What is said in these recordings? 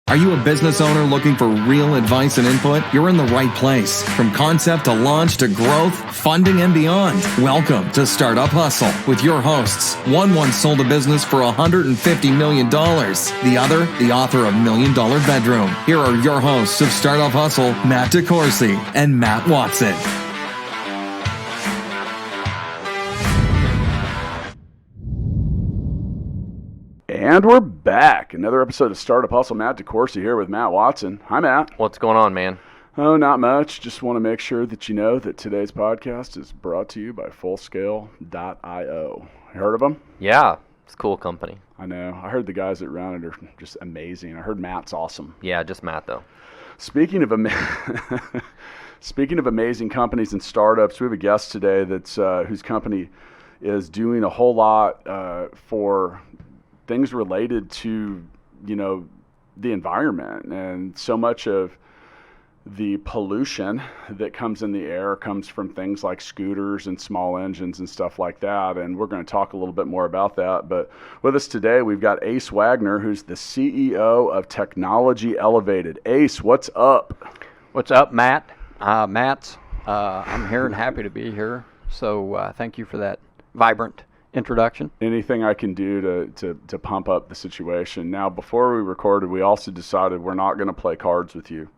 Are you a business owner looking for real advice and input? You're in the right place. From concept to launch to growth, funding, and beyond. Welcome to Startup Hustle with your hosts. One once sold a business for $150 million. The other, the author of $1 Million Bedroom. Here are your hosts of Startup Hustle, Matt DeCourcy and Matt Watson. And we're back. Another episode of Startup Hustle. Matt DeCourcy here with Matt Watson. Hi, Matt. What's going on, man? Oh, not much. Just want to make sure that you know that today's podcast is brought to you by Fullscale.io. Heard of them? Yeah, it's a cool company. I know. I heard the guys that run it are just amazing. I heard Matt's awesome. Yeah, just Matt, though. Speaking of amazing companies and startups, we have a guest today that's whose company is doing a whole lot for things related to, the environment. And so much of the pollution that comes in the air comes from things like scooters and small engines and stuff like that. And we're going to talk a little bit more about that. But with us today, we've got Ace Wagner, who's the CEO of Technology Elevated. Ace, what's up? What's up, Matt? I'm here and happy to be here. So thank you for that vibrant introduction. Anything I can do to pump up the situation. Now, before we recorded, we also decided we're not going to play cards with you.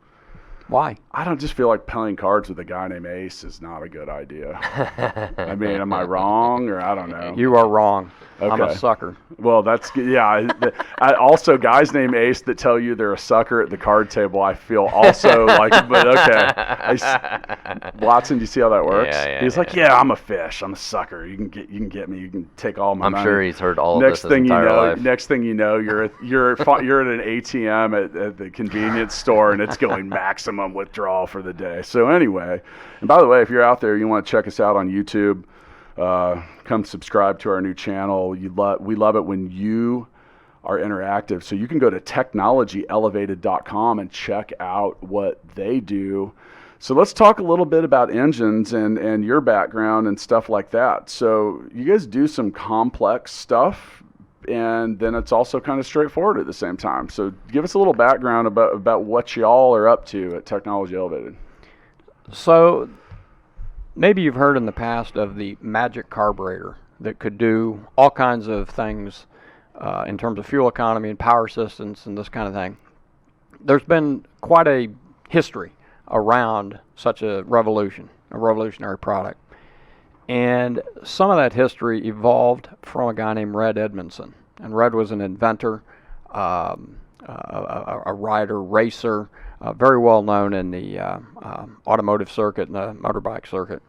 Why? I don't just feel like playing cards with a guy named Ace is not a good idea. I mean, am I wrong, or I don't know? You are wrong. Okay. I'm a sucker. Well, that's good. Yeah. Also, guys named Ace that tell you they're a sucker at the card table, I feel also like, but okay. Watson, do you see how that works? Yeah, He's like, yeah, I'm a fish. I'm a sucker. You can get me. You can take all my money. I'm sure he's heard all of this his entire life. Next thing you know, you're at an ATM at the convenience store, and it's going maximum withdrawal for the day. So anyway, and by the way, if you're out there, you want to check us out on YouTube, come subscribe to our new channel. We love it when you are interactive. So you can go to technologyelevated.com and check out what they do. So let's talk a little bit about engines and your background and stuff like that. So you guys do some complex stuff, and then it's also kind of straightforward at the same time. So give us a little background about what y'all are up to at Technology Elevated. So maybe you've heard in the past of the magic carburetor that could do all kinds of things in terms of fuel economy and power systems and this kind of thing. There's been quite a history around such a revolutionary product. And some of that history evolved from a guy named Red Edmondson. And Red was an inventor, a rider, racer, very well known in the automotive circuit and the motorbike circuit.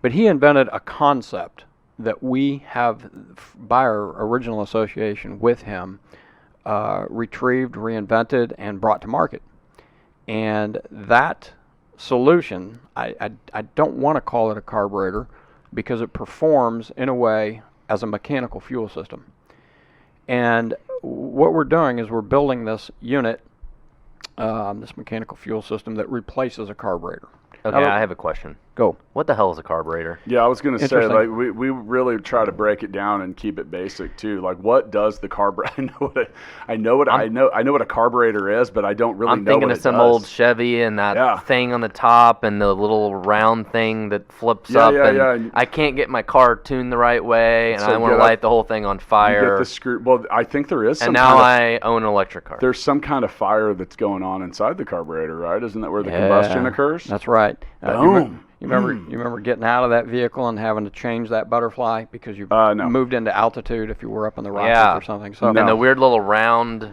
But he invented a concept that we have, by our original association with him, retrieved, reinvented, and brought to market. And that solution, I don't want to call it a carburetor because it performs in a way as a mechanical fuel system. And what we're doing is we're building this unit, this mechanical fuel system that replaces a carburetor. Okay, I have a question. Go. What the hell is a carburetor? Yeah, I was going to say, like, we really try to break it down and keep it basic too. Like, what does the carburetor? I know what a carburetor is, but I don't really know what it does. I'm thinking of some old Chevy and that thing on the top and the little round thing that flips up. And I can't get my car tuned the right way, and I want to light the whole thing on fire. You get the screw. Well, I think there is. And now I own an electric car. There's some kind of fire that's going on inside the carburetor, right? Isn't that where the combustion occurs? That's right. Boom. You remember getting out of that vehicle and having to change that butterfly because you moved into altitude if you were up in the Rockies or something. So and the weird little round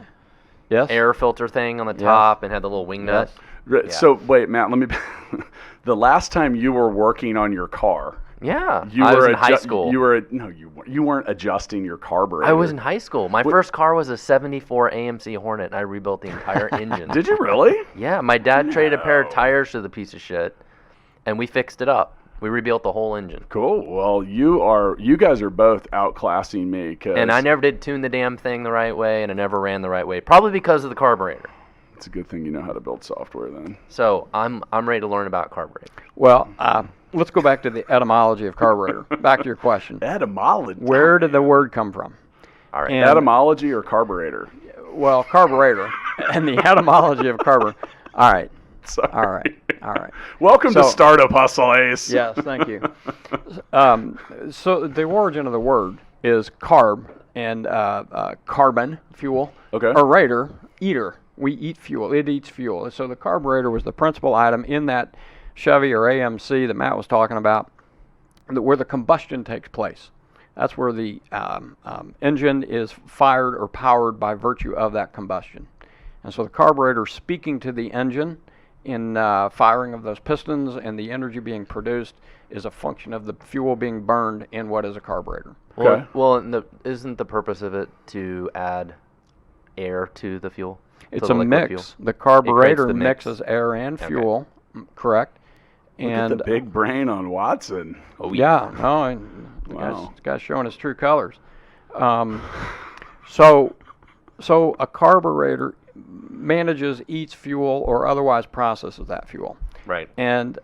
air filter thing on the top and had the little wing nut. Yeah. So wait, Matt, let me. The last time you were working on your car. Yeah, I was in high school. You weren't adjusting your carburetor. I was in high school. My first car was a 74 AMC Hornet, and I rebuilt the entire engine. Did you really? Yeah, my dad traded a pair of tires to the piece of shit, and we fixed it up. We rebuilt the whole engine. Cool. Well, you guys are both outclassing me. And I never did tune the damn thing the right way, and I never ran the right way, probably because of the carburetor. It's a good thing you know how to build software then. So I'm ready to learn about carburetor. Well, let's go back to the etymology of carburetor. Back to your question. Etymology? Where did the word come from? All right. Etymology or carburetor? Well, carburetor and the etymology of carburetor. All right. Sorry. All right. Welcome to Startup Hustle, Ace. Yes, thank you. So the origin of the word is carb and carbon, fuel. Okay. Orator, eater. We eat fuel. It eats fuel. So the carburetor was the principal item in that Chevy or AMC that Matt was talking about, where the combustion takes place. That's where the engine is fired or powered by virtue of that combustion. And so the carburetor speaking to the engine in firing of those pistons and the energy being produced is a function of the fuel being burned in what is a carburetor. Okay. Well, isn't the purpose of it to add air to the fuel? It's a mix. Fuel? The carburetor mixes air and fuel, correct? Look at the big brain on Watson. Oh yeah, no, wow. This guy's showing his true colors. So a carburetor manages, eats fuel, or otherwise processes that fuel. Right. And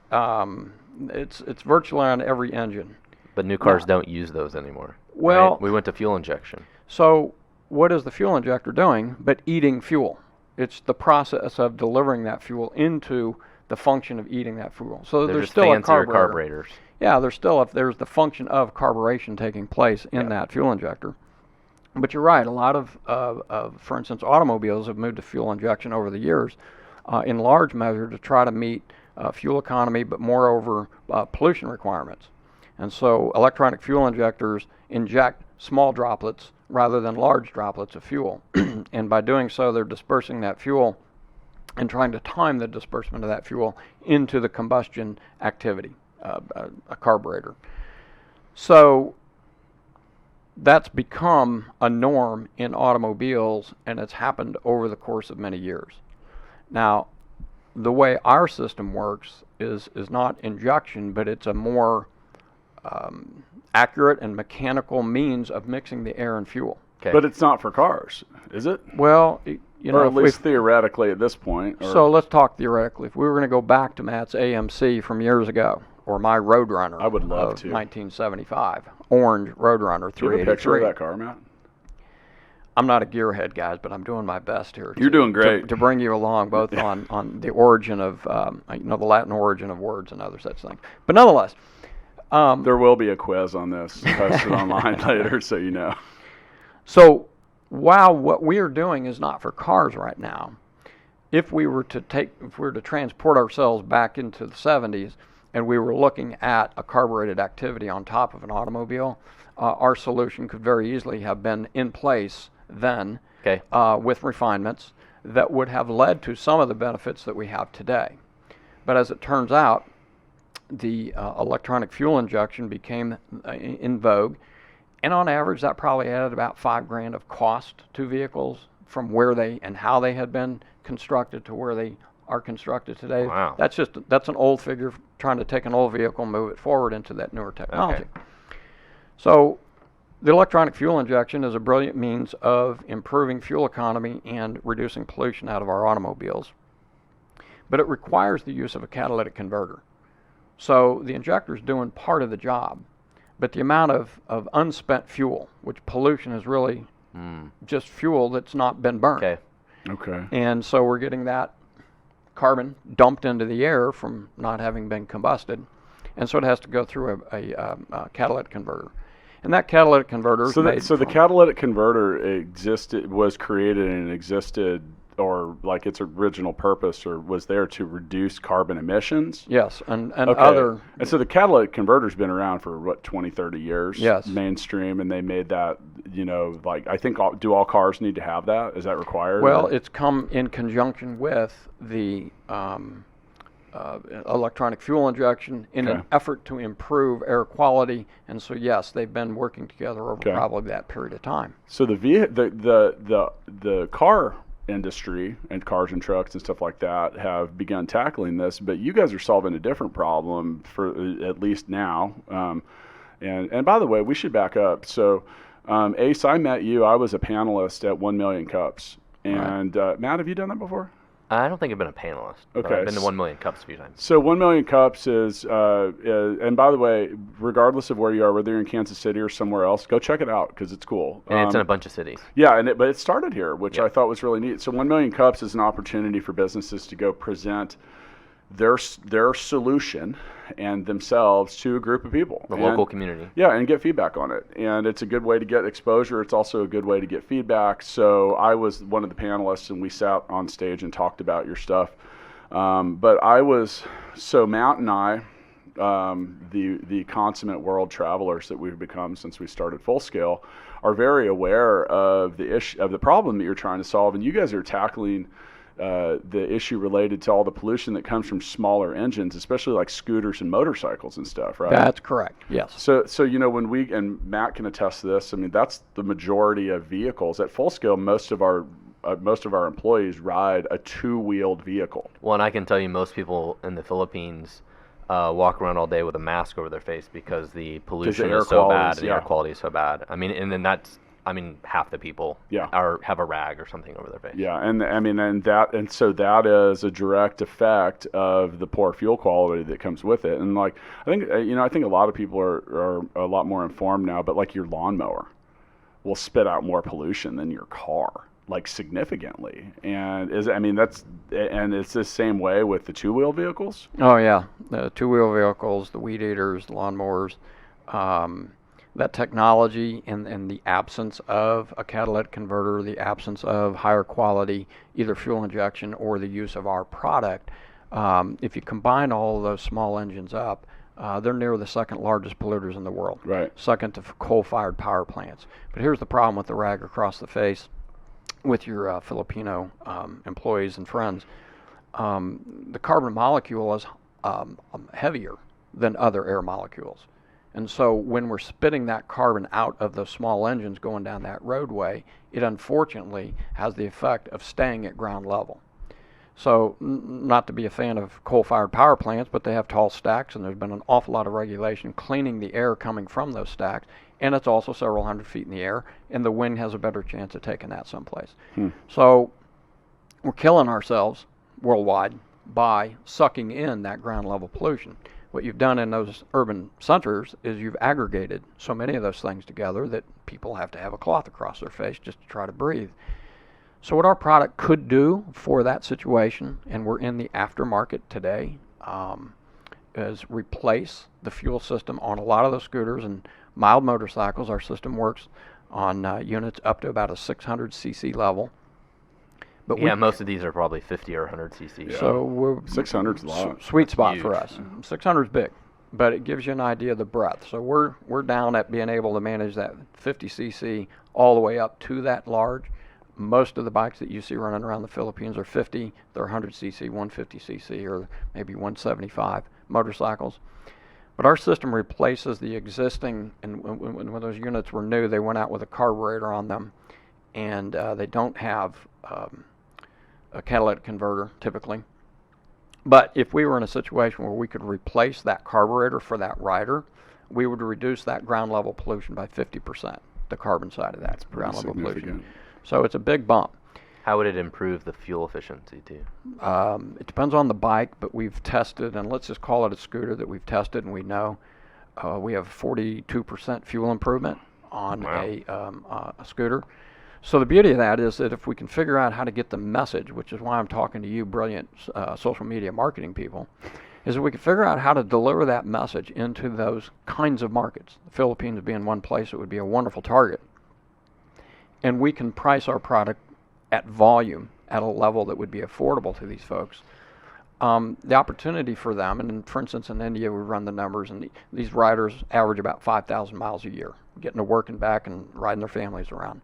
it's virtually on every engine. But new cars don't use those anymore. Well, right? We went to fuel injection. So what is the fuel injector doing but eating fuel? It's the process of delivering that fuel into the function of eating that fuel. So there's still a carburetors. Yeah, there's the function of carburation taking place in that fuel injector. But you're right, a lot of for instance, automobiles have moved to fuel injection over the years in large measure to try to meet fuel economy, but moreover pollution requirements. And so electronic fuel injectors inject small droplets rather than large droplets of fuel. And by doing so, they're dispersing that fuel and trying to time the disbursement of that fuel into the combustion activity, a carburetor. So that's become a norm in automobiles, and it's happened over the course of many years. Now, the way our system works is not injection, but it's a more accurate and mechanical means of mixing the air and fuel. Okay. But it's not for cars, is it? Well, or at least theoretically at this point. So let's talk theoretically. If we were going to go back to Matt's AMC from years ago, or my Roadrunner, I would love to. 1975, orange Roadrunner 383. Do you have a picture of that car, Matt? I'm not a gearhead, guys, but I'm doing my best here. You're doing great. To bring you along, both on the origin of, the Latin origin of words and other such things. But nonetheless. There will be a quiz on this posted online later, so you know. So while what we are doing is not for cars right now, if we were to transport ourselves back into the 70s and we were looking at a carbureted activity on top of an automobile, our solution could very easily have been in place then with refinements that would have led to some of the benefits that we have today. But as it turns out, the electronic fuel injection became in vogue, and on average that probably added about $5,000 of cost to vehicles from where they and how they had been constructed to where they are constructed today. Wow. That's an old figure trying to take an old vehicle and move it forward into that newer technology. Okay. So the electronic fuel injection is a brilliant means of improving fuel economy and reducing pollution out of our automobiles, but it requires the use of a catalytic converter. So the injector is doing part of the job, but the amount of unspent fuel, which pollution is really just fuel that's not been burned. Okay. And so we're getting that carbon dumped into the air from not having been combusted, and so it has to go through a catalytic converter. And that catalytic converter is made the catalytic converter was created and existed, or like its original purpose, or was there to reduce carbon emissions? Yes, and other. And so the catalytic converter's been around for what, 20, 30 years? Yes. Mainstream, and they made that, like I think do all cars need to have that? Is that required? Well, it's come in conjunction with the electronic fuel injection in an effort to improve air quality, and so yes, they've been working together over probably that period of time. So the car industry and cars and trucks and stuff like that have begun tackling this, but you guys are solving a different problem for at least now. And by the way, we should back up. So Ace, I met you. I was a panelist at 1 Million Cups. And Matt, have you done that before? I don't think I've been a panelist. Okay. I've been to 1 Million Cups a few times. So 1 Million Cups is, and by the way, regardless of where you are, whether you're in Kansas City or somewhere else, go check it out because it's cool. And it's in a bunch of cities. Yeah, but it started here, which I thought was really neat. So 1 Million Cups is an opportunity for businesses to go present their solution and themselves to a group of people. The local community. Yeah, and get feedback on it. And it's a good way to get exposure. It's also a good way to get feedback. So I was one of the panelists, and we sat on stage and talked about your stuff. But Matt and I, the consummate world travelers that we've become since we started Full Scale, are very aware of the problem that you're trying to solve. And you guys are tackling the issue related to all the pollution that comes from smaller engines, especially like scooters and motorcycles and stuff, right? That's correct. Yes. So when and Matt can attest to this. I mean, that's the majority of vehicles at Full Scale. Most of our employees ride a two-wheeled vehicle. Well, and I can tell you, most people in the Philippines walk around all day with a mask over their face because the pollution is so bad and the air quality is so bad. I mean, and then half the people have a rag or something over their face. Yeah, and so that is a direct effect of the poor fuel quality that comes with it. And like I think a lot of people are a lot more informed now, but like your lawnmower will spit out more pollution than your car, like significantly. And it's the same way with the two-wheel vehicles. Oh yeah, the two-wheel vehicles, the weed eaters, the lawnmowers. That technology and the absence of a catalytic converter, the absence of higher quality either fuel injection or the use of our product, if you combine all of those small engines up, they're near the second largest polluters in the world. Right. Second to coal-fired power plants. But here's the problem with the rag across the face with your Filipino employees and friends. The carbon molecule is heavier than other air molecules. And so when we're spitting that carbon out of those small engines going down that roadway, it unfortunately has the effect of staying at ground level. So not to be a fan of coal-fired power plants, but they have tall stacks, and there's been an awful lot of regulation cleaning the air coming from those stacks, and it's also several hundred feet in the air, and the wind has a better chance of taking that someplace. So we're killing ourselves worldwide by sucking in that ground level pollution. What you've done in those urban centers is you've aggregated so many of those things together that people have to have a cloth across their face just to try to breathe. So what our product could do for that situation, and we're in the aftermarket today, is replace the fuel system on a lot of those scooters and mild motorcycles. Our system works on units up to about a 600 cc level. But most of these are probably 50 or 100 cc. Yeah. So 600's a lot. Sweet spot for us. 600's big, but it gives you an idea of the breadth. So we're down at being able to manage that 50 cc all the way up to that large. Most of the bikes that you see running around the Philippines are 50, they're 100 cc, 150 cc, or maybe 175 motorcycles. But our system replaces the existing, and when those units were new, they went out with a carburetor on them, and they don't have a catalytic converter typically. But if we were in a situation where we could replace that carburetor for that rider, we would reduce that ground level pollution by 50%, the carbon side of that ground level pollution. So it's a big bump. How would it improve the fuel efficiency too? It depends on the bike, but we've tested, and let's just call it a scooter that we've tested, and we know we have 42% fuel improvement on a scooter. So the beauty of that is that if we can figure out how to get the message, which is why I'm talking to you brilliant social media marketing people, is that we can figure out how to deliver that message into those kinds of markets. The Philippines being one place that would be a wonderful target. And we can price our product at volume at a level that would be affordable to these folks. The opportunity for them, and for instance in India we run the numbers, and these riders average about 5,000 miles a year, getting to work and back and riding their families around.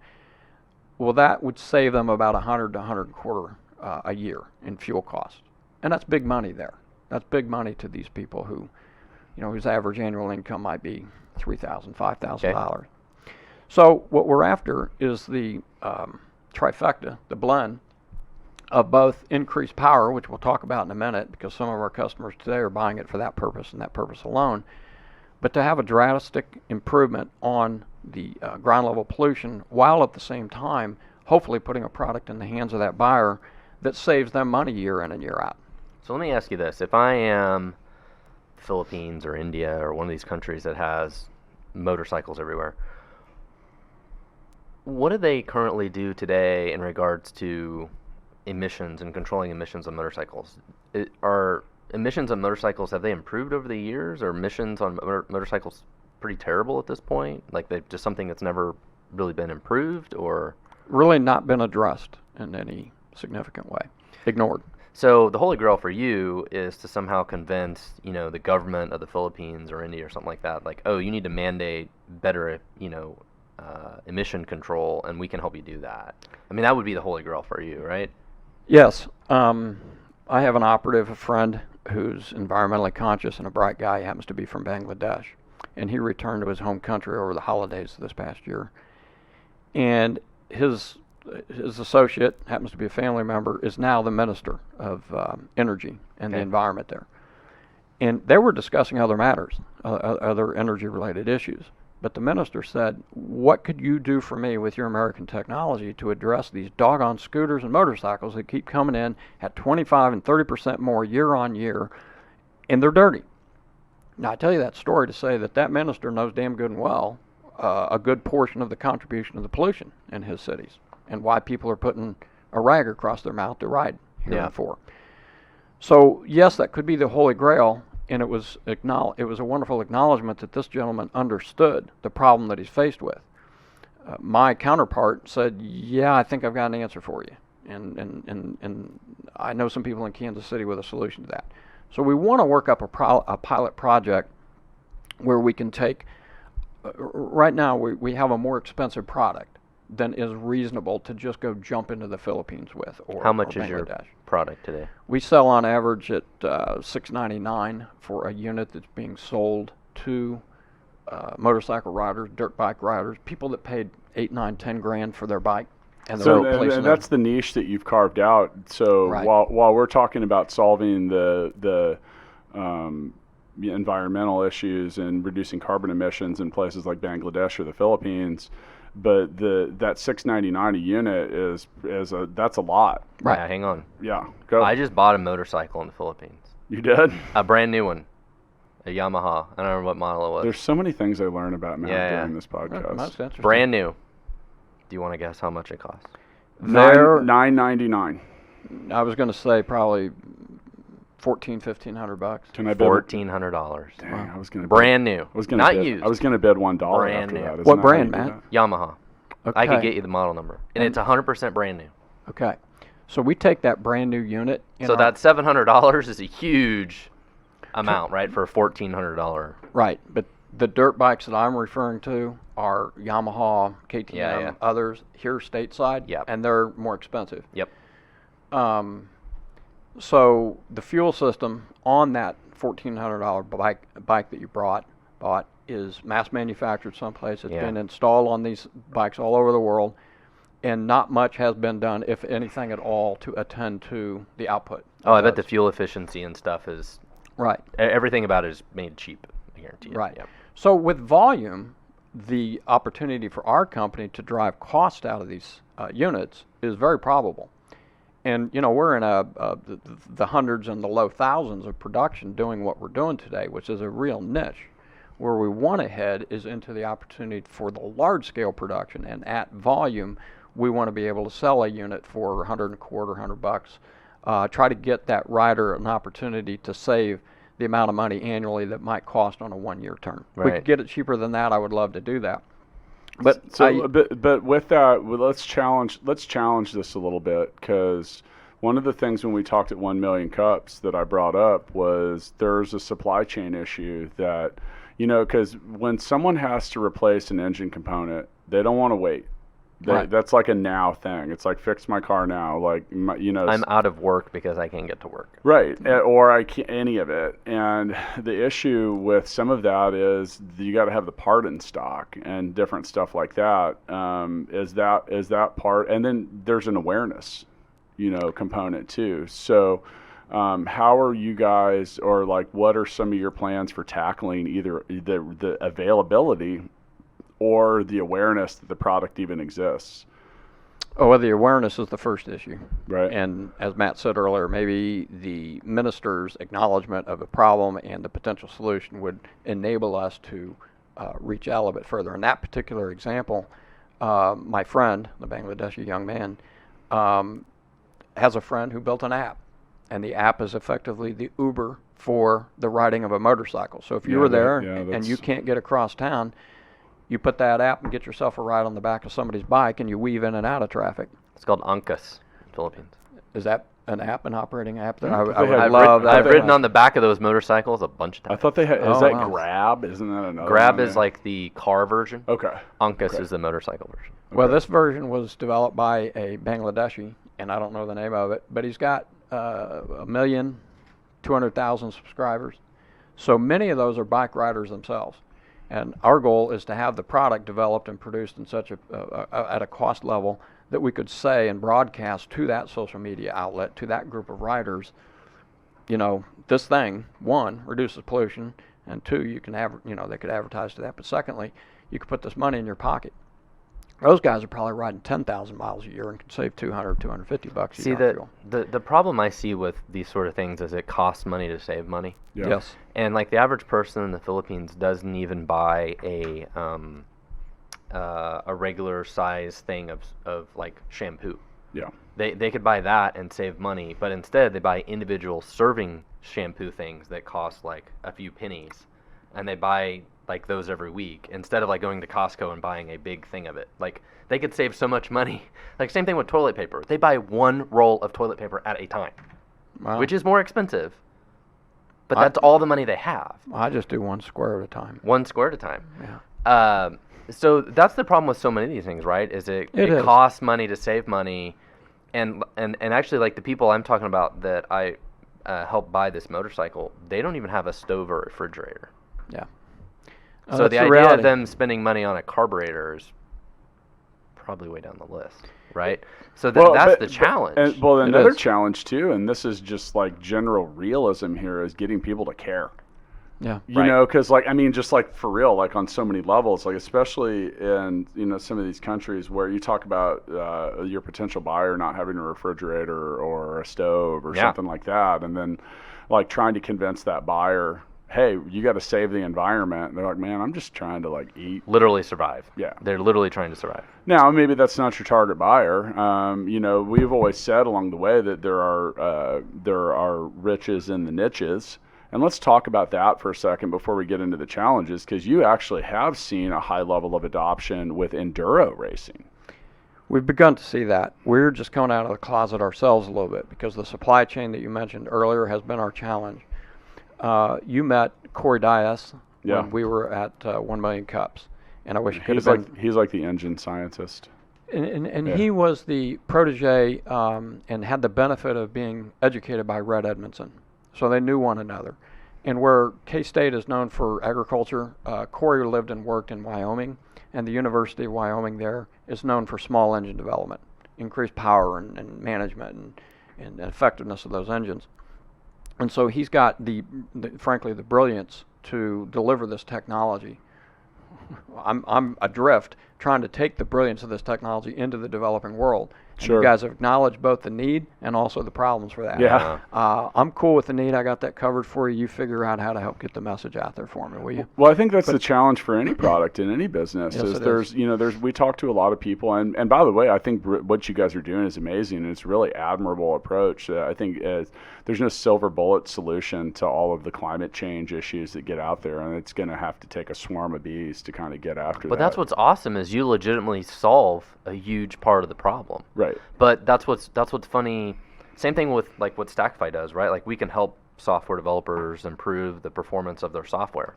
Well, that would save them about $100 to $125 a year in fuel costs, and that's big money there. That's big money to these people who, whose average annual income might be $3,000, $5,000. So what we're after is the trifecta, the blend of both increased power, which we'll talk about in a minute, because some of our customers today are buying it for that purpose and that purpose alone, but to have a drastic improvement on the ground level pollution, while at the same time hopefully putting a product in the hands of that buyer that saves them money year in and year out. So let me ask you this. If I am Philippines or India or one of these countries that has motorcycles everywhere, what do they currently do today in regards to emissions and controlling emissions of motorcycles? Are emissions on motorcycles, have they improved over the years? Or emissions on motorcycles pretty terrible at this point? Like they're just something that's never really been improved, or? Really not been addressed in any significant way. Ignored. So the holy grail for you is to somehow convince, the government of the Philippines or India or something like that, like, oh, you need to mandate better, emission control, and we can help you do that. I mean, that would be the holy grail for you, right? Yes. I have an operative, a friend who's environmentally conscious and a bright guy. He happens to be from Bangladesh, and he returned to his home country over the holidays this past year. And his associate, happens to be a family member, is now the minister of energy and the environment there. And they were discussing other matters, other energy-related issues. But the minister said, what could you do for me with your American technology to address these doggone scooters and motorcycles that keep coming in at 25 and 30% more year on year, and they're dirty? Now, I tell you that story to say that minister knows damn good and well a good portion of the contribution of the pollution in his cities and why people are putting a rag across their mouth to ride heretofore. So, yes, that could be the holy grail. And it was a wonderful acknowledgement that this gentleman understood the problem that he's faced with. My counterpart said, yeah, I think I've got an answer for you. And I know some people in Kansas City with a solution to that. So we want to work up a pilot project where we can take, right now we have a more expensive product than is reasonable to just go jump into the Philippines with. How much is your product today? We sell on average at $6.99 for a unit that's being sold to motorcycle riders, dirt bike riders, people that paid $8, $9, $10 grand for their bike. And that's the niche that you've carved out. So while we're talking about solving the environmental issues and reducing carbon emissions in places like Bangladesh or the Philippines, but that $6.99 a unit that's a lot. Right. Yeah, hang on. Yeah, go. I just bought a motorcycle in the Philippines. You did? A brand new one, a Yamaha. I don't remember what model it was. There's so many things I learn about Matt during this podcast. That's interesting. Brand new. Do you want to guess how much it costs? $9.99. I was going to say probably $1,500. Can I bid $1,400? Dang, I was going to brand new. Not used. I was going to bid $1 brand after new. that. What brand, Matt? Yamaha. Okay. I could get you the model number, and it's 100% brand new. Okay, so we take that brand new unit. So that $700 is a huge amount, right, for a $1,400. Right, but the dirt bikes that I'm referring to are Yamaha, KTM, others here stateside, and they're more expensive. Yep. So the fuel system on that $1,400 bike that you bought is mass manufactured someplace. It's been installed on these bikes all over the world, and not much has been done, if anything at all, to attend to the output. Oh, I bet the fuel efficiency and stuff is... Right. Everything about it is made cheap, I guarantee you. Right. Yep. So with volume, the opportunity for our company to drive cost out of these units is very probable. And, we're in the hundreds and the low thousands of production doing what we're doing today, which is a real niche. Where we want to head is into the opportunity for the large-scale production, and at volume, we want to be able to sell a unit for $100 try to get that rider an opportunity to save the amount of money annually that might cost on a one-year term. Right. We could get it cheaper than that. I would love to do that. But with that, let's challenge this a little bit, because one of the things when we talked at 1 million cups that I brought up was there's a supply chain issue that, because when someone has to replace an engine component, they don't want to wait. That's like a now thing. It's like, fix my car now. Like, I'm out of work because I can't get to work. Right. Or I can't, any of it. And the issue with some of that is you got to have the part in stock and different stuff like that. Is that part? And then there's an awareness, component too. So, how are you guys, or what are some of your plans for tackling either the availability or the awareness that the product even exists? Oh, well, the awareness is the first issue. Right. And as Matt said earlier, maybe the minister's acknowledgement of the problem and the potential solution would enable us to reach out a little bit further. In that particular example, my friend, the Bangladeshi young man, has a friend who built an app. And the app is effectively the Uber for the riding of a motorcycle. So if you were there and you can't get across town, you put that app and get yourself a ride on the back of somebody's bike, and you weave in and out of traffic. It's called Angkas in the Philippines. Is that an app, an operating app? That I've ridden on the back of those motorcycles a bunch of times. I thought they had. Is that Grab? Isn't that another? Grab is like the car version. Okay. Angkas is the motorcycle version. Okay. Well, this version was developed by a Bangladeshi, and I don't know the name of it, but he's got 1,200,000 subscribers. So many of those are bike riders themselves. And our goal is to have the product developed and produced in such at a cost level that we could say and broadcast to that social media outlet, to that group of riders, this thing, one, reduces pollution, and two, you can they could advertise to that. But secondly, you could put this money in your pocket. Those guys are probably riding 10,000 miles a year and can save $200, $250 a year. See, the problem I see with these sort of things is it costs money to save money. Yeah. Yes. And like the average person in the Philippines doesn't even buy a regular size thing of like shampoo. Yeah. They could buy that and save money, but instead they buy individual serving shampoo things that cost like a few pennies, and they buy like those every week instead of like going to Costco and buying a big thing of it. Like they could save so much money. Like same thing with toilet paper. They buy one roll of toilet paper at a time, which is more expensive. But that's all the money they have. I just do one square at a time. One square at a time. Yeah. So that's the problem with so many of these things, right? It costs money to save money, and actually like the people I'm talking about that I helped buy this motorcycle, they don't even have a stove or refrigerator. Yeah. So the idea of them spending money on a carburetor is probably way down the list, right? So that's the challenge. Another challenge too, and this is just like general realism here, is getting people to care. Yeah. You know, because just like for real, like on so many levels, like especially in some of these countries where you talk about your potential buyer not having a refrigerator or a stove or something like that, and then like trying to convince that buyer, hey, you got to save the environment. And they're like, man, I'm just trying to like eat. Literally survive. Yeah. They're literally trying to survive. Now, maybe that's not your target buyer. We've always said along the way that there are riches in the niches. And let's talk about that for a second before we get into the challenges, because you actually have seen a high level of adoption with enduro racing. We've begun to see that. We're just coming out of the closet ourselves a little bit because the supply chain that you mentioned earlier has been our challenge. You met Corey Dias when we were at 1 Million Cups, and I wish he could have been. He's like the engine scientist. And he was the protege and had the benefit of being educated by Red Edmondson, so they knew one another. And where K-State is known for agriculture, Corey lived and worked in Wyoming, and the University of Wyoming there is known for small engine development, increased power and management and effectiveness of those engines. And so he's got frankly the brilliance to deliver this technology. I'm adrift trying to take the brilliance of this technology into the developing world. Sure. You guys have acknowledged both the need and also the problems for that. Yeah. I'm cool with the need. I got that covered for you. You figure out how to help get the message out there for me, will you? Well, I think that's the challenge for any product in any business. Yes, we talk to a lot of people, and by the way, I think what you guys are doing is amazing, and it's a really admirable approach. I think there's no silver bullet solution to all of the climate change issues that get out there, and it's going to have to take a swarm of bees to kind of get after that. But that's what's awesome is you legitimately solve a huge part of the problem. Right. But that's what's funny. Same thing with like what StackFi does, right? Like we can help software developers improve the performance of their software.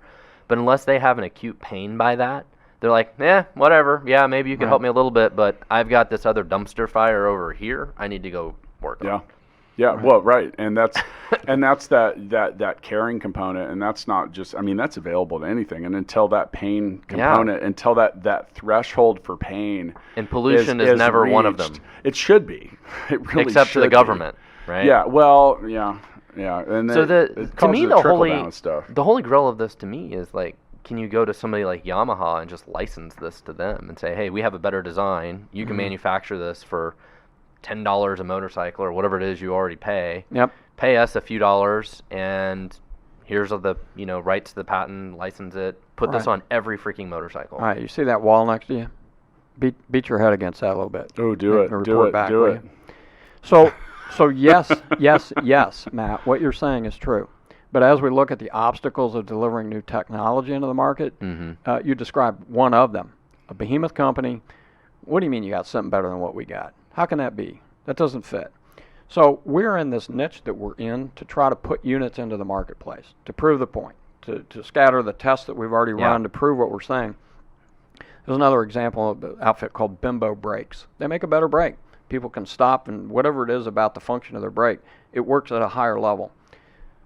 But unless they have an acute pain by that, they're like, whatever. Yeah, maybe you can help me a little bit, but I've got this other dumpster fire over here I need to go work on. Yeah, well, right, and that's that caring component, and that's not just. That's available to anything, and until that pain component, until that threshold for pain, and pollution is never reached, one of them. It should be. It really except should to the government, right? Yeah. Well, yeah. And so to me, the holy grail of this to me is like can you go to somebody like Yamaha and just license this to them and say, hey, we have a better design. You can manufacture this for $10 a motorcycle or whatever it is you already pay. Yep. Pay us a few dollars, and here's all the rights to the patent, license it, put this on every freaking motorcycle. All right, you see that wall next to you? Beat your head against that a little bit. Oh, do it. So yes, Matt, what you're saying is true. But as we look at the obstacles of delivering new technology into the market, you described one of them. A behemoth company, what do you mean you got something better than what we got? How can that be? That doesn't fit. So we're in this niche that we're in to try to put units into the marketplace, to prove the point, to scatter the tests that we've already run to prove what we're saying. There's another example of an outfit called Bimbo Brakes. They make a better brake. People can stop, and whatever it is about the function of their brake, it works at a higher level.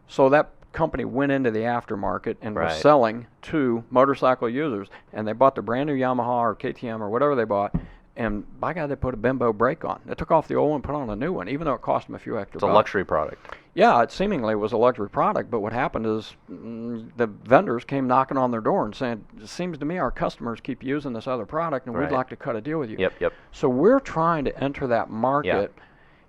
So that company went into the aftermarket and was selling to motorcycle users, and they bought the brand new Yamaha or KTM or whatever they bought, and by God, they put a Bimbo brake on. They took off the old one and put on a new one, even though it cost them a few extra bucks. It's a luxury product. Yeah, it seemingly was a luxury product, but what happened is the vendors came knocking on their door and saying, it seems to me our customers keep using this other product, and we'd like to cut a deal with you. Yep. So we're trying to enter that market,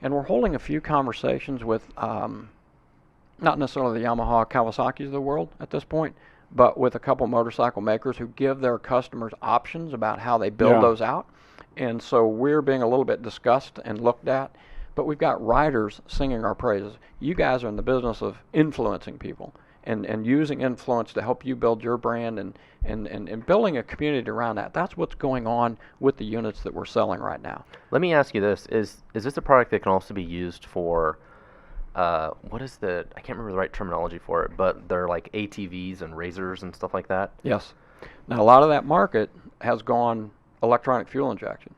and we're holding a few conversations with not necessarily the Yamaha, Kawasaki's of the world at this point, but with a couple motorcycle makers who give their customers options about how they build those out. And so we're being a little bit discussed and looked at, but we've got riders singing our praises. You guys are in the business of influencing people and using influence to help you build your brand and building a community around that. That's what's going on with the units that we're selling right now. Let me ask you this. Is this a product that can also be used for, I can't remember the right terminology for it, but they're like ATVs and razors and stuff like that? Yes. Now, a lot of that market has gone electronic fuel injection.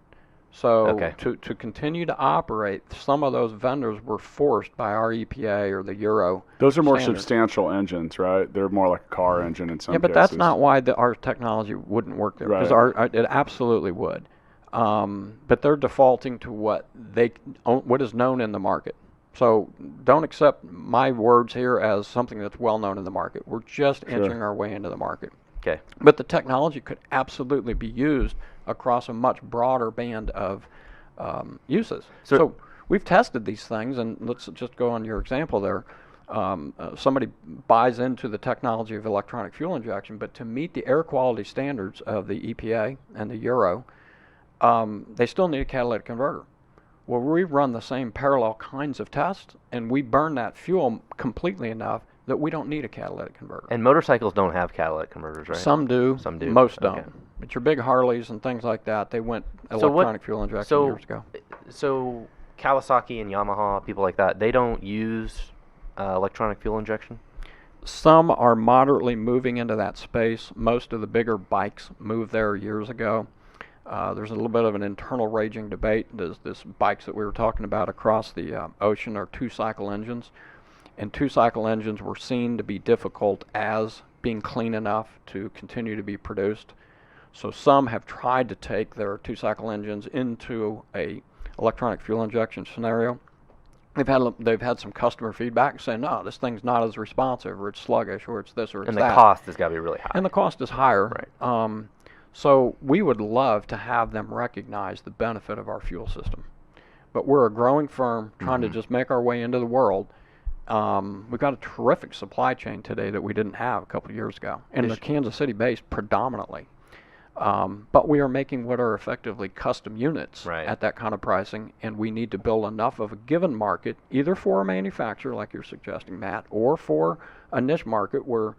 So to continue to operate, some of those vendors were forced by our EPA or the Euro. Those are more substantial engines, right? They're more like a car engine in some cases. Yeah, but that's not why our technology wouldn't work there, because it absolutely would. But they're defaulting to what is known in the market. So don't accept my words here as something that's well known in the market. We're just inching our way into the market. Okay. But the technology could absolutely be used across a much broader band of uses. So we've tested these things, and let's just go on your example there. Somebody buys into the technology of electronic fuel injection, but to meet the air quality standards of the EPA and the Euro, they still need a catalytic converter. Well, we run the same parallel kinds of tests, and we burn that fuel completely enough that we don't need a catalytic converter. And motorcycles don't have catalytic converters, right? Some do. Some do. Most don't. But your big Harleys and things like that, they went electronic fuel injection years ago. So Kawasaki and Yamaha, people like that, they don't use electronic fuel injection? Some are moderately moving into that space. Most of the bigger bikes moved there years ago. There's a little bit of an internal raging debate. There's this bikes that we were talking about across the ocean are two-cycle engines. And two-cycle engines were seen to be difficult as being clean enough to continue to be produced. So some have tried to take their two-cycle engines into a electronic fuel injection scenario. They've had some customer feedback saying, no, this thing's not as responsive, or it's sluggish, or it's this, or it's that. And the cost has got to be really high. And the cost is higher. Right. So we would love to have them recognize the benefit of our fuel system. But we're a growing firm trying to just make our way into the world. We've got a terrific supply chain today that we didn't have a couple of years ago, and they're Kansas City based predominantly. But we are making what are effectively custom units at that kind of pricing, and we need to build enough of a given market, either for a manufacturer like you're suggesting, Matt, or for a niche market where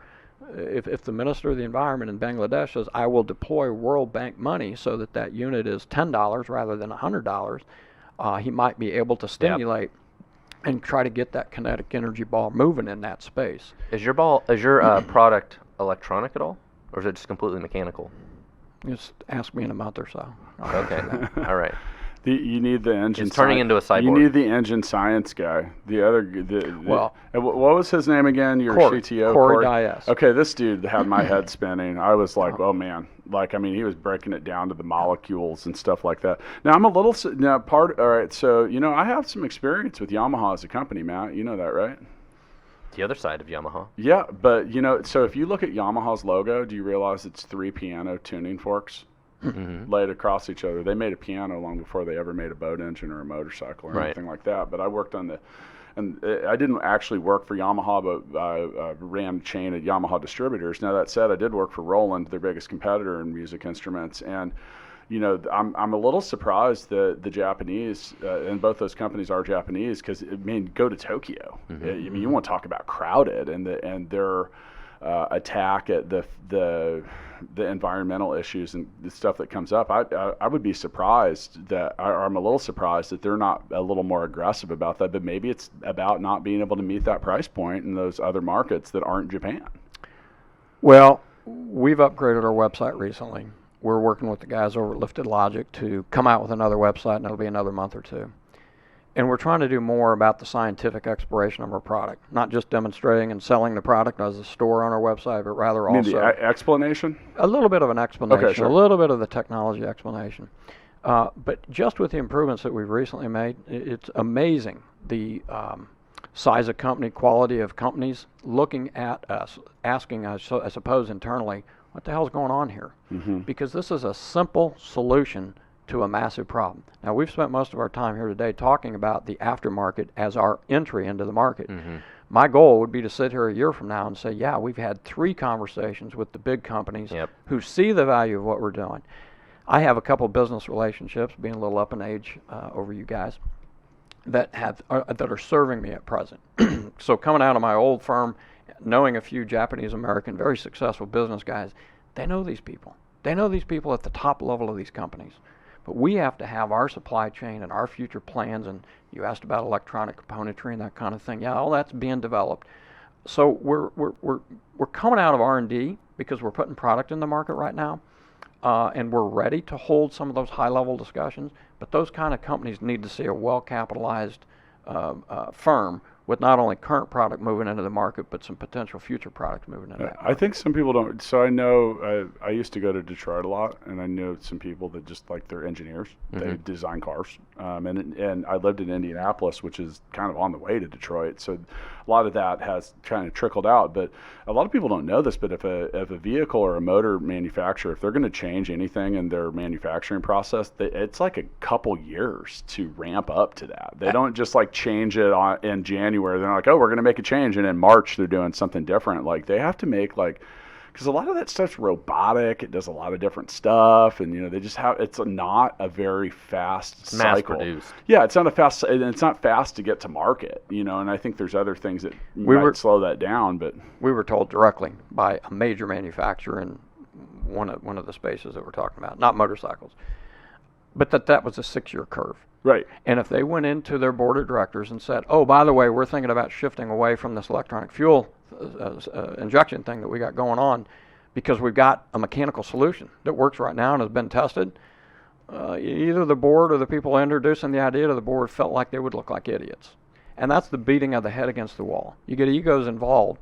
if the Minister of the Environment in Bangladesh says, I will deploy World Bank money so that unit is $10 rather than $100, he might be able to stimulate and try to get that kinetic energy ball moving in that space. Is your product electronic at all, or is it just completely mechanical? Just ask me in a month or so. Okay. All right. You need the engine. It's turning into a cyborg. You need the engine science guy. What was his name again? Your CTO, Corey Dias. Okay, this dude had my head spinning. I was like, oh man, he was breaking it down to the molecules and stuff like that. Now I'm a little all right. So I have some experience with Yamaha as a company, Matt. You know that, right? The other side of Yamaha. Yeah, but so if you look at Yamaha's logo, do you realize it's 3 piano tuning forks laid across each other? They made a piano long before they ever made a boat engine or a motorcycle or anything like that. But I worked on and I didn't actually work for Yamaha, but I ran a chain at Yamaha distributors. Now that said, I did work for Roland, their biggest competitor in music instruments, and I'm a little surprised that the Japanese, and both those companies are Japanese, because go to Tokyo. You want to talk about crowded, and their attack at the environmental issues and the stuff that comes up. I would be surprised I'm a little surprised that they're not a little more aggressive about that. But maybe it's about not being able to meet that price point in those other markets that aren't Japan. Well, we've upgraded our website recently. We're working with the guys over at Lifted Logic to come out with another website, and it'll be another month or two. And we're trying to do more about the scientific exploration of our product, not just demonstrating and selling the product as a store on our website, but rather also the explanation? A little bit of an explanation, okay, sure. A little bit of the technology explanation. But just with the improvements that we've recently made, it's amazing the size of company, quality of companies looking at us, asking us, I suppose internally, what the hell's going on here? Because this is a simple solution to a massive problem. Now, we've spent most of our time here today talking about the aftermarket as our entry into the market. My goal would be to sit here a year from now and say, yeah, we've had 3 conversations with the big companies who see the value of what we're doing. I have a couple business relationships, being a little up in age over you guys, that are serving me at present. So coming out of my old firm, knowing a few Japanese American, very successful business guys, they know these people. They know these people at the top level of these companies. But we have to have our supply chain and our future plans, and you asked about electronic componentry and that kind of thing. Yeah, all that's being developed. So we're coming out of R&D because we're putting product in the market right now, and we're ready to hold some of those high-level discussions. But those kind of companies need to see a well-capitalized firm with not only current product moving into the market, but some potential future products moving into that market. I think some people don't. So I know I used to go to Detroit a lot, and I know some people that just like they're engineers. They design cars, and I lived in Indianapolis, which is kind of on the way to Detroit. So a lot of that has kind of trickled out. But a lot of people don't know this. But if a vehicle or a motor manufacturer, if they're going to change anything in their manufacturing process, it's like a couple years to ramp up to that. They don't just like change it in January. They're like, oh, we're going to make a change, and in March they're doing something different. Like they have to make because a lot of that stuff's robotic. It does a lot of different stuff, and they just it's not a very fast cycle. Mass produced. Yeah, it's not fast to get to market. And I think there's other things that might slow that down. But we were told directly by a major manufacturer in one of the spaces that we're talking about, not motorcycles, but that was a 6-year curve. Right. And if they went into their board of directors and said, oh, by the way, we're thinking about shifting away from this electronic fuel injection thing that we got going on because we've got a mechanical solution that works right now and has been tested, either the board or the people introducing the idea to the board felt like they would look like idiots. And that's the beating of the head against the wall. You get egos involved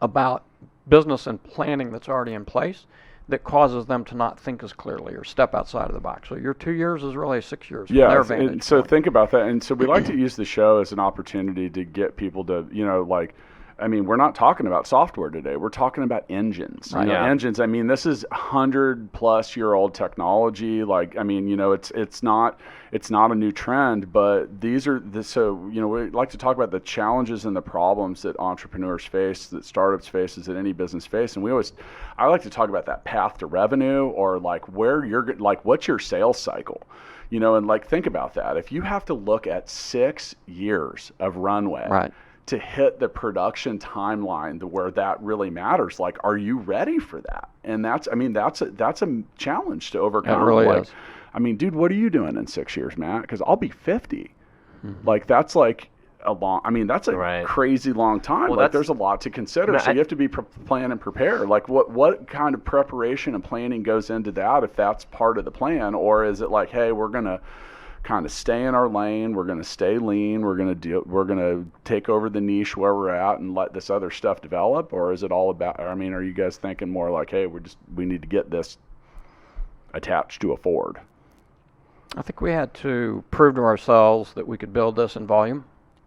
about business and planning that's already in place that causes them to not think as clearly or step outside of the box. So your 2 years is really 6 years. Yeah, and so think about that. And so we like to use the show as an opportunity to get people to, we're not talking about software today. We're talking about engines. Right. Engines. This is 100-plus-year-old technology. It's not a new trend, but these are we like to talk about the challenges and the problems that entrepreneurs face, that startups face, that any business face. And I like to talk about that path to revenue, or where you're what's your sales cycle. And think about that. If you have to look at 6 years of runway. Right. To hit the production timeline to where that really matters, are you ready for that? And that's a challenge to overcome. It really is. Dude, what are you doing in 6 years, Matt? Because I'll be 50. That's a long. That's a crazy long time. Well, there's a lot to consider. So you have to be plan and prepare. What kind of preparation and planning goes into that? If that's part of the plan, or is it hey, we're gonna kind of stay in our lane, we're going to stay lean, we're going to take over the niche where we're at and let this other stuff develop? Or is it all about, are you guys thinking more hey, we need to get this attached to a Ford? I think we had to prove to ourselves that we could build this in volume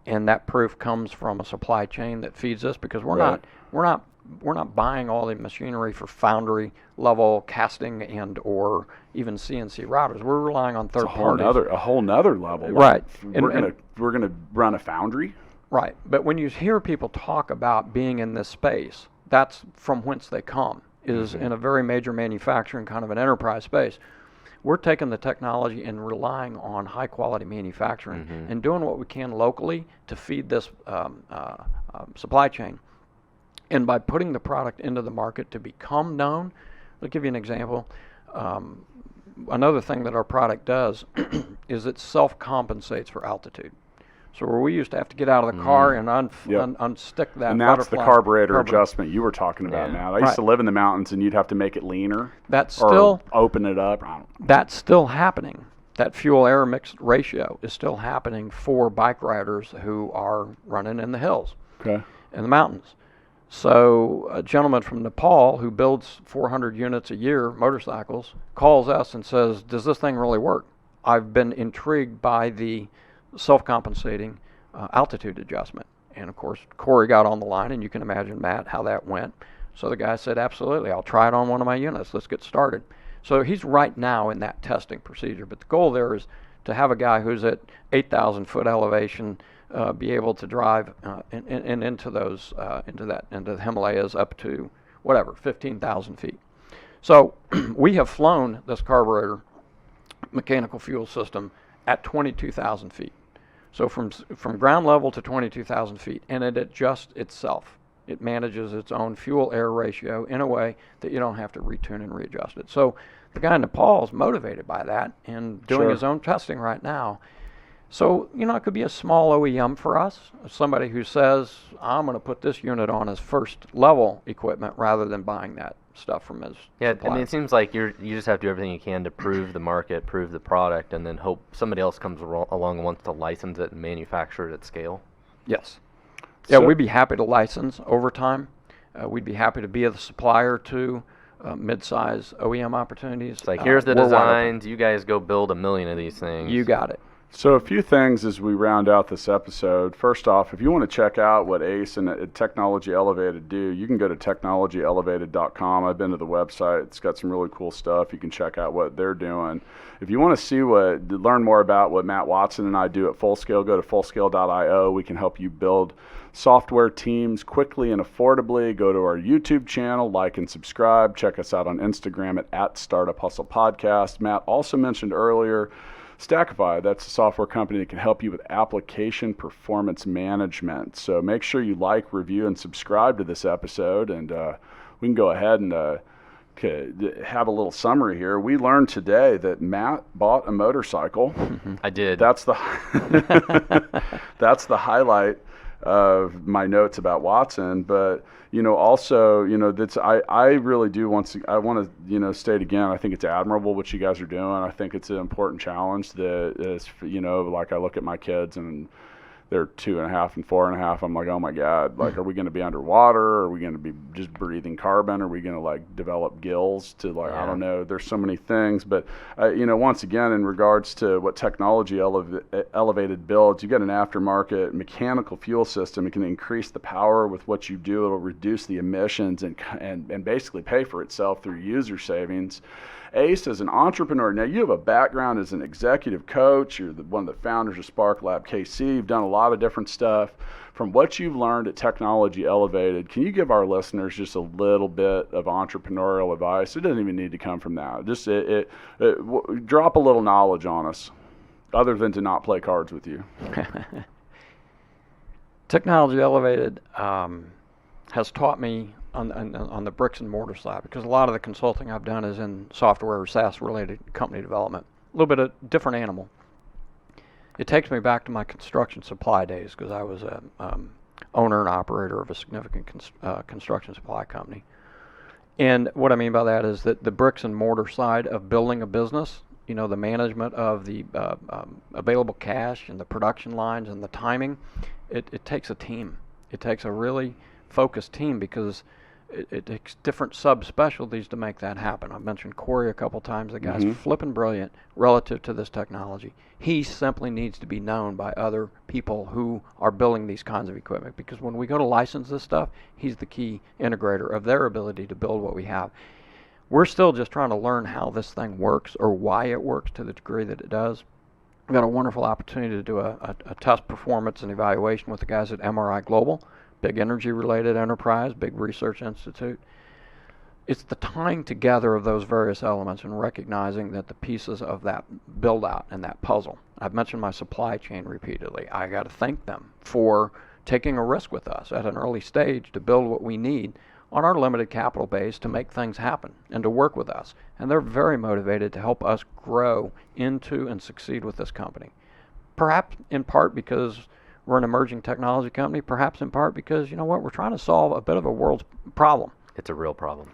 and that proof comes from a supply chain that feeds us, because we're not buying all the machinery for foundry level casting and or even CNC routers. We're relying on third parties. A whole nother level. Right. We're gonna run a foundry. Right. But when you hear people talk about being in this space, that's from whence they come, is in a very major manufacturing kind of an enterprise space. We're taking the technology and relying on high quality manufacturing and doing what we can locally to feed this supply chain. And by putting the product into the market to become known, I'll give you an example. Another thing that our product does is it self-compensates for altitude. So where we used to have to get out of the car and unstick that, and that's the carburetor adjustment you were talking about, Matt. I used to live in the mountains, and you'd have to make it leaner. That's still open it up. That's still happening. That fuel-air mix ratio is still happening for bike riders who are running in the hills, in the mountains. So a gentleman from Nepal who builds 400 units a year, motorcycles, calls us and says, does this thing really work? I've been intrigued by the self-compensating altitude adjustment. And of course, Corey got on the line, and you can imagine, Matt, how that went. So the guy said, absolutely, I'll try it on one of my units. Let's get started. So he's right now in that testing procedure. But the goal there is to have a guy who's at 8,000 foot elevation be able to drive and into those into the Himalayas up to 15,000 feet. So we have flown this carburetor mechanical fuel system at 22,000 feet. So from ground level to 22,000 feet, and it adjusts itself. It manages its own fuel-air ratio in a way that you don't have to retune and readjust it. So the guy in Nepal is motivated by that and doing his own testing right now. So, it could be a small OEM for us, somebody who says, I'm going to put this unit on as first level equipment rather than buying that stuff from his supplier. I mean, it seems like you just have to do everything you can to prove the market, prove the product, and then hope somebody else comes along and wants to license it and manufacture it at scale. Yes. Yeah, we'd be happy to license over time. We'd be happy to be the supplier to mid-size OEM opportunities. It's like, here's the designs. You guys go build 1 million of these things. You got it. So a few things as we round out this episode. First off, if you want to check out what Ace and Technology Elevated do, you can go to technologyelevated.com. I've been to the website. It's got some really cool stuff. You can check out what they're doing. If you want to learn more about what Matt Watson and I do at Fullscale, go to fullscale.io. We can help you build software teams quickly and affordably. Go to our YouTube channel, like and subscribe. Check us out on Instagram at Startup Hustle Podcast. Matt also mentioned earlier Stackify. That's a software company that can help you with application performance management. So make sure you like, review, and subscribe to this episode, and we can go ahead and have a little summary here. We learned today that Matt bought a motorcycle. I did. That's the highlight of my notes about Watson, but also, I really do want to state again, I think it's admirable what you guys are doing. I think it's an important challenge that is, like I look at my kids and they're 2.5 and 4.5. I'm like, oh my God, like, are we going to be underwater? Are we going to be just breathing carbon? Are we going to develop gills to I don't know. There's so many things, but once again, in regards to what Technology Elevated builds, you get an aftermarket mechanical fuel system. It can increase the power with what you do. It'll reduce the emissions and basically pay for itself through user savings. Ace, as an entrepreneur, now you have a background as an executive coach. You're one of the founders of Spark Lab KC. You've done a lot of different stuff. From what you've learned at Technology Elevated, can you give our listeners just a little bit of entrepreneurial advice? It doesn't even need to come from that. Just drop a little knowledge on us, other than to not play cards with you. Technology Elevated has taught me on the bricks and mortar side, because a lot of the consulting I've done is in software or SaaS related company development. A little bit of different animal. It takes me back to my construction supply days, because I was a owner and operator of a significant construction supply company. And what I mean by that is that the bricks and mortar side of building a business, the management of the available cash and the production lines and the timing, it takes a team. It takes a really focused team, because it takes different subspecialties to make that happen. I've mentioned Corey a couple times. The guy's flipping brilliant relative to this technology. He simply needs to be known by other people who are building these kinds of equipment, because when we go to license this stuff, he's the key integrator of their ability to build what we have. We're still just trying to learn how this thing works, or why it works to the degree that it does. We've got a wonderful opportunity to do a test performance and evaluation with the guys at MRI Global, big energy-related enterprise, big research institute. It's the tying together of those various elements and recognizing that the pieces of that build-out and that puzzle. I've mentioned my supply chain repeatedly. I got to thank them for taking a risk with us at an early stage to build what we need on our limited capital base to make things happen and to work with us. And they're very motivated to help us grow into and succeed with this company. Perhaps in part because we're an emerging technology company, perhaps in part because, you know what, we're trying to solve a bit of a world's problem. It's a real problem.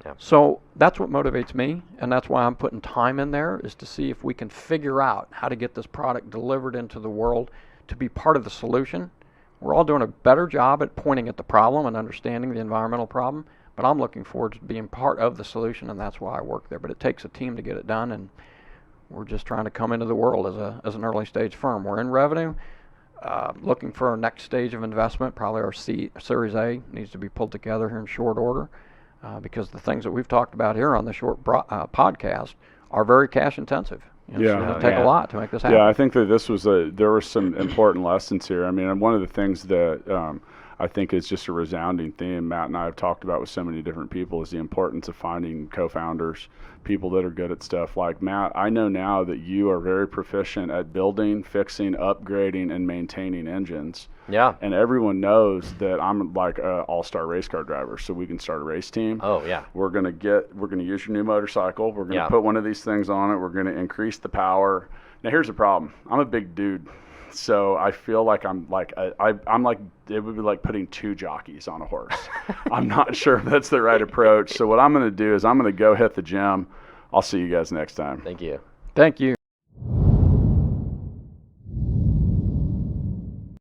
Yeah. So that's what motivates me, and that's why I'm putting time in there, is to see if we can figure out how to get this product delivered into the world to be part of the solution. We're all doing a better job at pointing at the problem and understanding the environmental problem, but I'm looking forward to being part of the solution, and that's why I work there. But it takes a team to get it done, and we're just trying to come into the world as an early stage firm. We're in revenue. Looking for our next stage of investment. Probably our Series A needs to be pulled together here in short order, because the things that we've talked about here on the short podcast are very cash intensive. It's going to take a lot to make this happen. Yeah, I think that there were some important lessons here. I mean, one of the things that I think is just a resounding theme Matt and I have talked about with so many different people is the importance of finding co-founders, people that are good at stuff. Like Matt, I know now that you are very proficient at building, fixing, upgrading, and maintaining engines. Yeah. And everyone knows that I'm like an all-star race car driver, so we can start a race team. Oh, yeah. We're gonna use your new motorcycle. We're gonna put one of these things on it. We're gonna increase the power. Now here's the problem. I'm a big dude. So I feel like I'm like it would be like putting two jockeys on a horse. I'm not sure if that's the right approach. So what I'm going to do is I'm going to go hit the gym. I'll see you guys next time. Thank you. Thank you.